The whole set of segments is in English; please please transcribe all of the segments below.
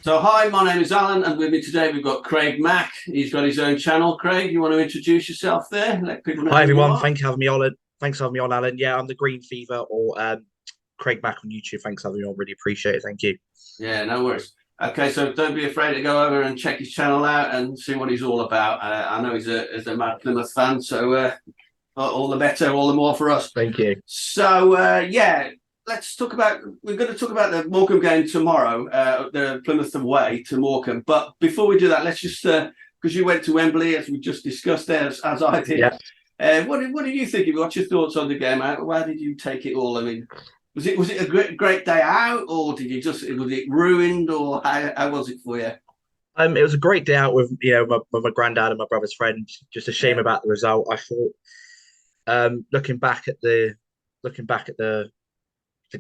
So, hi, my name is Alan, and with me today we've got Craig Mack. He's got his own channel. Craig, you want to introduce yourself there? Let people know Hi who you everyone, are. thank you for having me on. Thanks for having me on, Alan. Yeah, I'm the Green Fever or Craig Mack on YouTube. Thanks for having me on. Really appreciate it. Thank you. Yeah, no worries. Okay, so don't be afraid to go over and check his channel out and see what he's all about. I know he's a mad Plymouth fan, so all the better, all the more for us. Thank you. So, yeah, let's talk about. We're going to talk about the Morecambe game tomorrow, the Plymouth away to Morecambe. But before we do that, let's just because you went to Wembley, as we just discussed there, as I did. Yeah. What did you think? What's your thoughts on the game? How did you take it all? I mean, was it a great day out, or did you just was it ruined, or how was it for you? It was a great day out with my granddad and my brother's friend. Just a shame Yeah, about the result. I thought, looking back at the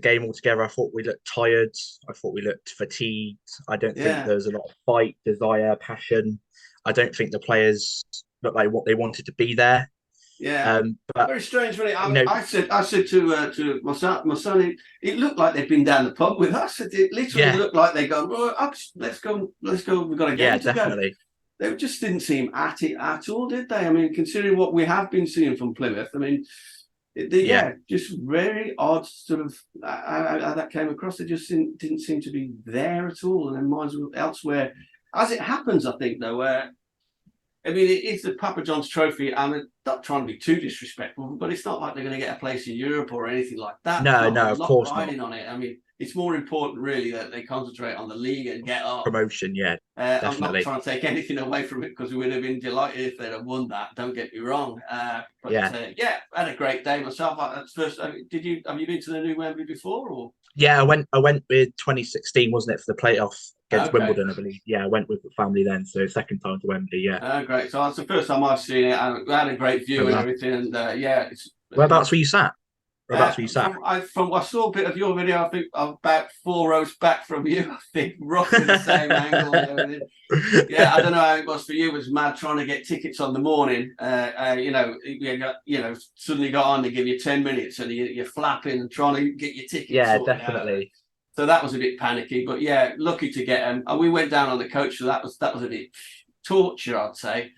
game altogether, I thought we looked tired. I thought we looked fatigued. I don't think yeah. there was a lot of fight, desire, passion. I don't think the players looked like what they wanted to be there. Yeah, But very strange. Really, you know, I said to my son, it looked like they'd been down the pub with us. It literally yeah, looked like they go, oh, let's go, let's go. We've got a yeah, game to go. definitely. They just didn't seem at it at all, did they? I mean, considering what we have been seeing from Plymouth, I mean, Yeah, yeah, just very odd sort of how that came across. They just didn't seem to be there at all, and their minds were elsewhere. As it happens, I think though, I mean, it is the Papa John's Trophy. I'm not trying to be too disrespectful, but it's not like they're going to get a place in Europe or anything like that. They've no, got a no, of lot course not. riding on it. I mean, it's more important, really, that they concentrate on the league and get up. Promotion, yeah, I'm not definitely. trying to take anything away from it because we would have been delighted if they'd have won that. Don't get me wrong. But Yeah, yeah, I had a great day myself. First, did you have you been to the new Wembley before? Or yeah. I went with 2016, wasn't it, for the playoff against okay, Wimbledon, I believe. Yeah, I went with the family then, so second time to Wembley. Yeah. great. So that's the first time I've seen it. I had a great Oh view and wow. everything. And yeah, Whereabouts were you sat? Uh, Whereabouts were you sat? from I saw a bit of your video, I think I'm about 4 rows back from you. I think roughly the same angle and everything. Yeah, I don't know how it was for you. It was mad trying to get tickets on the morning. Suddenly got on to give you 10 minutes, and you're flapping and trying to get your tickets Yeah, sorted out. definitely. So that was a bit panicky, but yeah, lucky to get them. And we went down on the coach, so that was a bit torture, I'd say.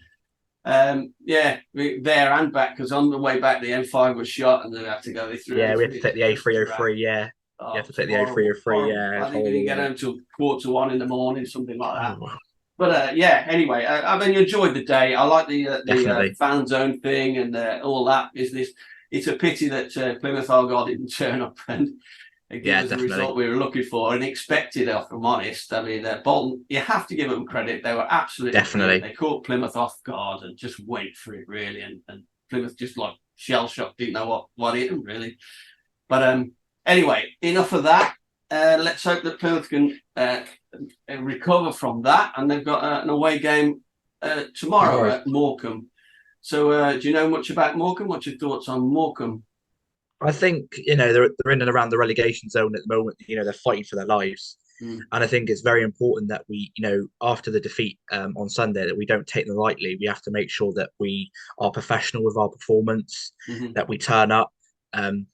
Yeah, there and back because on the way back the M5 was shot and they had to go through Yeah, we had everything. to It take the just dragged. A303. Yeah, you Oh, have it to was take the horrible, A303. horrible. Yeah, I it's think we didn't horrible. get Yeah. home till 1:45 in the morning, something like that. Oh, But yeah, anyway, I mean, you enjoyed the day. I like the definitely. fan zone thing and all that business. It's a pity that Plymouth Argyle didn't turn up and give Yeah, us the definitely. result we were looking for and expected. If I'm honest, I mean, Bolton, you have to give them credit. They were absolutely brilliant. Definitely. They caught Plymouth off guard and just went for it really, and Plymouth just like shell shocked, didn't know what hit them really. But anyway, enough of that. Let's hope that Plymouth can recover from that, and they've got an away game tomorrow Tomorrow. at Morecambe. So, do you know much about Morecambe? What's your thoughts on Morecambe? I think they're in and around the relegation zone at the moment. They're fighting for their lives, Mm, and I think it's very important that we, after the defeat on Sunday, that we don't take them lightly. We have to make sure that we are professional with our performance, mm-hmm. that we turn up. Um,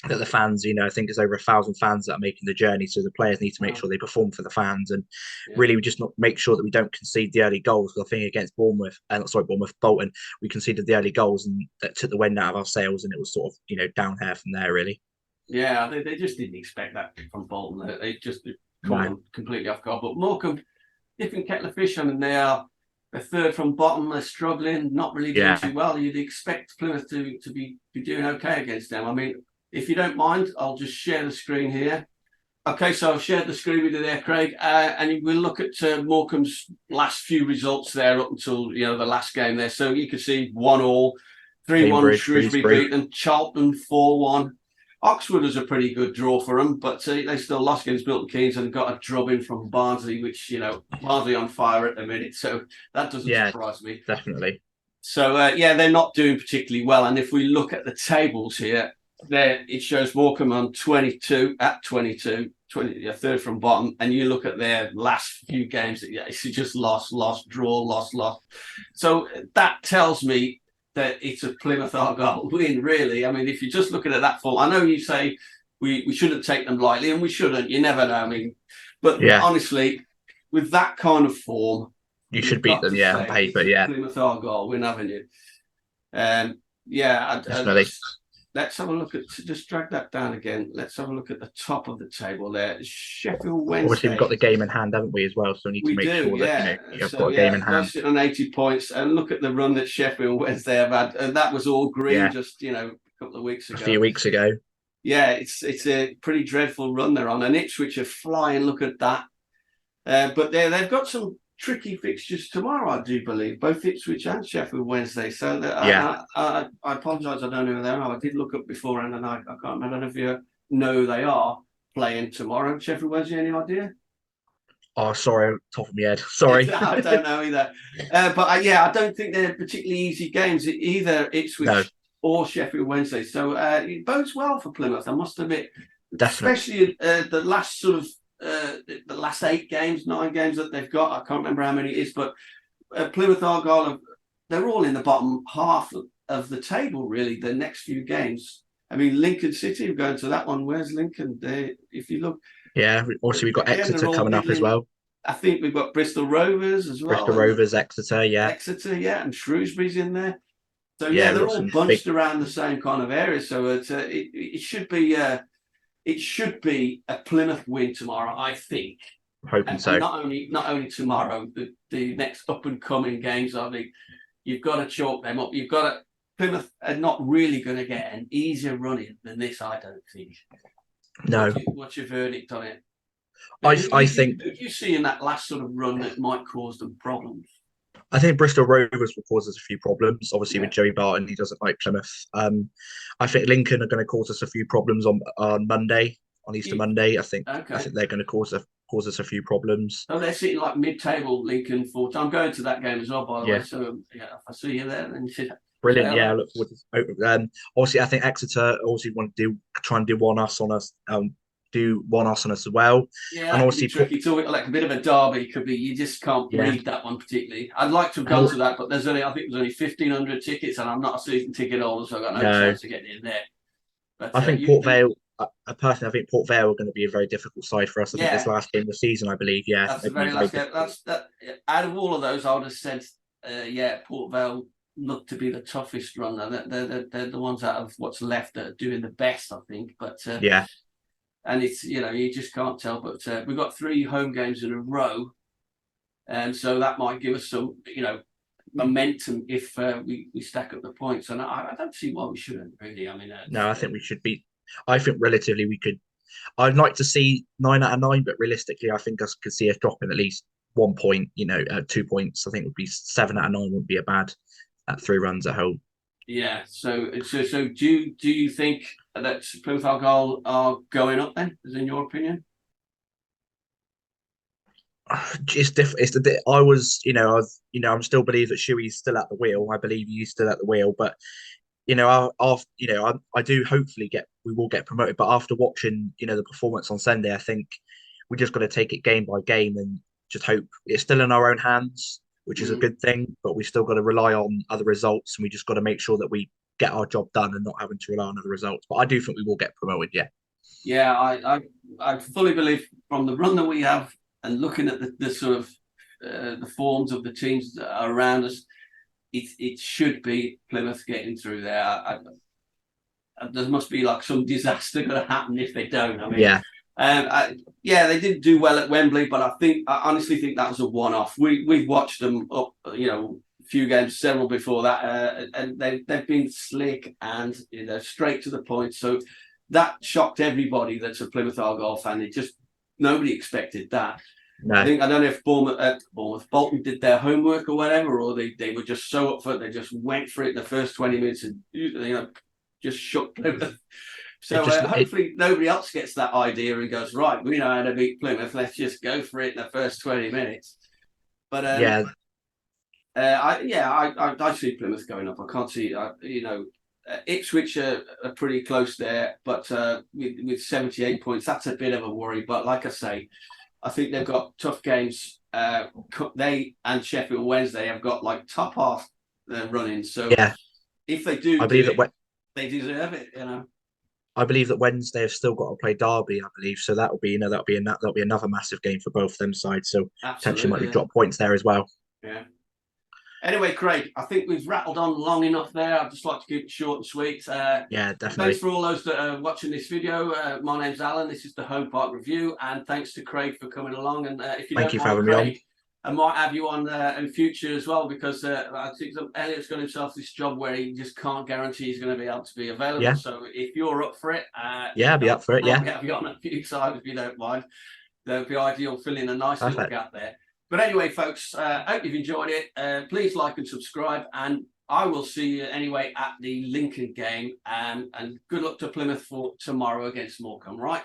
that the fans, I think there's over 1,000 fans that are making the journey. So the players need to make Wow. sure they perform for the fans and Yeah. really we just not make sure that we don't concede the early goals. Because I think against Bolton, we conceded the early goals and that took the wind out of our sails and it was sort of, down here from there really. Yeah, they just didn't expect that from Bolton. They just caught No. them completely off guard. But Morecambe, different kettle of fish. I mean, they're third from bottom. They're struggling, not really doing Yeah. too well. You'd expect Plymouth to be doing okay against them. I mean, if you don't mind, I'll just share the screen here. Okay, so I've shared the screen with you there, Craig, and we'll look at Morecambe's last few results there up until the last game there. So you can see 1-1, 3-1 Cambridge, Shrewsbury Shrewsbury. beat them, Charlton 4-1. Oxford was a pretty good draw for them, but they still lost against Milton Keynes and got a drubbing from Barnsley, which Barnsley on fire at the minute, so that doesn't Yeah, surprise me. definitely. So yeah, they're not doing particularly well. And if we look at the tables here, there it shows Morecambe on 22 at 22, 20, third from bottom. And you look at their last few games, yeah, it's just lost, draw, lost. So that tells me that it's a Plymouth Argyle win, really. I mean, if you're just looking at that form, I know you say we shouldn't take them lightly, and we shouldn't. You never know. I mean, but Yeah. honestly, with that kind of form, You you've should beat got them, to yeah, on say paper, it's a yeah, Plymouth Argyle win, haven't you? Yeah, definitely. let's have a look at, just drag that down again. Let's have a look at the top of the table there. Sheffield Obviously, we've got Wednesday. the game in hand, haven't we, as well? So we need to We make do, sure that yeah. you've So got a game yeah, in they're hand. sitting on 80 points, and look at the run that Sheffield Wednesday have had, and that was all green Yeah, just a couple of weeks a ago. few weeks ago. Yeah, it's a pretty dreadful run they're on, and Ipswich are flying. Look at that. But they've got some tricky fixtures tomorrow, I do believe, both Ipswich and Sheffield Wednesday. So Yeah. I apologise, I don't know who they are. I did look up beforehand, and I can't remember. I don't know if you know who they are playing tomorrow. Sheffield Wednesday, any idea? Oh, sorry, top of my head. Sorry. I don't know either. But yeah, I don't think they're particularly easy games, either No, Ipswich or Sheffield Wednesday. So it bodes well for Plymouth, I must admit, definitely. especially the last the last 8 games, 9 games that they've got. I can't remember how many it is, but Plymouth Argyle, they're all in the bottom half of the table, really, the next few games. I mean, Lincoln City are going to that one. Where's Lincoln? If you look, Yeah. Also, we've got again, they're Exeter all coming up as middling. well. I think we've got Bristol Rovers as well, Bristol and Rovers, Exeter, yeah. Exeter, yeah, and Shrewsbury's in there. So Yeah, yeah, we've they're got all some bunched big, around the same kind of area. So it should be a Plymouth win tomorrow, I think. hoping And so. not only tomorrow, the next up and coming games. I think you've got to chalk them up. You've got to. Plymouth are not really going to get an easier running than this, I don't think. No, What's your verdict on it? I think Who do you see in that last sort of run that might cause them problems? Bristol Rovers will cause us a few problems. Obviously, Yeah. with Joey Barton, he doesn't like Plymouth. I think Lincoln are going to cause us a few problems on Monday, on Easter Monday. I Okay. think they're going to cause us a few problems. So they're sitting like mid-table, Lincoln 4. I'm going to that game as well, by the way. Yeah, So yeah, if I see you there, then you should say brilliant. Yeah, I hello. look forward to. Obviously, I think Exeter obviously want to try and do one us on us. Do one us on us as well, Yeah, and that could be obviously tricky. It's always like a bit of a derby. Could be. You just can't yeah, read that one particularly. I'd like to have and gone to that, but I think there's only 1,500 tickets, and I'm not a season ticket holder, so I've got no no, chance of getting in there. But I think Port Vale. Personally, I think Port Vale are going to be a very difficult side for us. I think this yeah, last game of the season, I believe, yeah, that's they're the going to very be very last game. difficult. Out of all of those, I would have said, yeah, Port Vale look to be the toughest runner. They're the ones out of what's left that are doing the best, I think. But Yeah, and it's you just can't tell. But we've got 3 home games in a row, and so that might give us some momentum if we stack up the points. And I don't see why we shouldn't really. I mean, no, I think we should be. I think relatively we could. I'd like to see 9 out of 9, but realistically, I think I could see us dropping at least 1 point. 2 points. I think would be 7 out of 9 wouldn't be a bad at 3 runs at home. yeah. So do you think that Plymouth Argyle are going up then? Is in your opinion? It's different. I was, I'm still believe that Shuey's still at the wheel. I believe he's still at the wheel, but after I do hopefully we will get promoted. But after watching the performance on Sunday, I think we just got to take it game by game and just hope it's still in our own hands, which is a Mm. good thing. But we still got to rely on other results, and we just got to make sure that we get our job done and not having to rely on other results. But I do think we will get promoted. Yeah, Yeah, I fully believe from the run that we have and looking at the sort of the forms of the teams that are around us, it should be Plymouth getting through there. There must be like some disaster going to happen if they don't. I mean, yeah, yeah, they did do well at Wembley, but I honestly think that was a one-off. We've watched them up, a few games, several before that, and they've been slick and straight to the point. So that shocked everybody that's a Plymouth Argyle fan. Nobody expected that. no, I don't know if Bolton did their homework or whatever, or they were just so up for it. They just went for it in the first 20 minutes and just shook Plymouth. it So just hopefully nobody else gets that idea and goes, right, we know how to beat Plymouth. Let's just go for it in the first 20 minutes. But yeah, I see Plymouth going up. I can't see Ipswich are pretty close there, but with 78 points, that's a bit of a worry. But like I say, I think they've got tough games. They and Sheffield Wednesday have got like top half running. So yeah. if they do I believe it, that they deserve it. I believe that Wednesday have still got to play Derby, I believe. So that'll be, that'll be another massive game for both them sides. So potentially might Absolutely. be Yeah. drop points there as well. Yeah. Anyway, Craig, I think we've rattled on long enough there. I'd just like to keep it short and sweet. Yeah, Thanks definitely. for all those that are watching this video. My name's Alan. This is the Home Park Review, and thanks to Craig for coming along. And if you Thank don't you for mind, having me on. Craig, I might have you on in future as well, because I think that Elliot's got himself this job where he just can't guarantee he's going to be able to be available. Yeah. So if you're up for it, Yeah, I'll be up for it. I'll Yeah. have you on a few times if you don't mind. That would be ideal, filling a nice little Perfect. gap there. But anyway, folks, hope you've enjoyed it. Please like and subscribe, and I will see you anyway at the Lincoln game. And good luck to Plymouth for tomorrow against Morecambe. Right?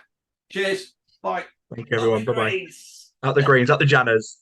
Cheers. Bye. Thank you, everyone. Bye bye. Greens. Up the greens, up the Janners.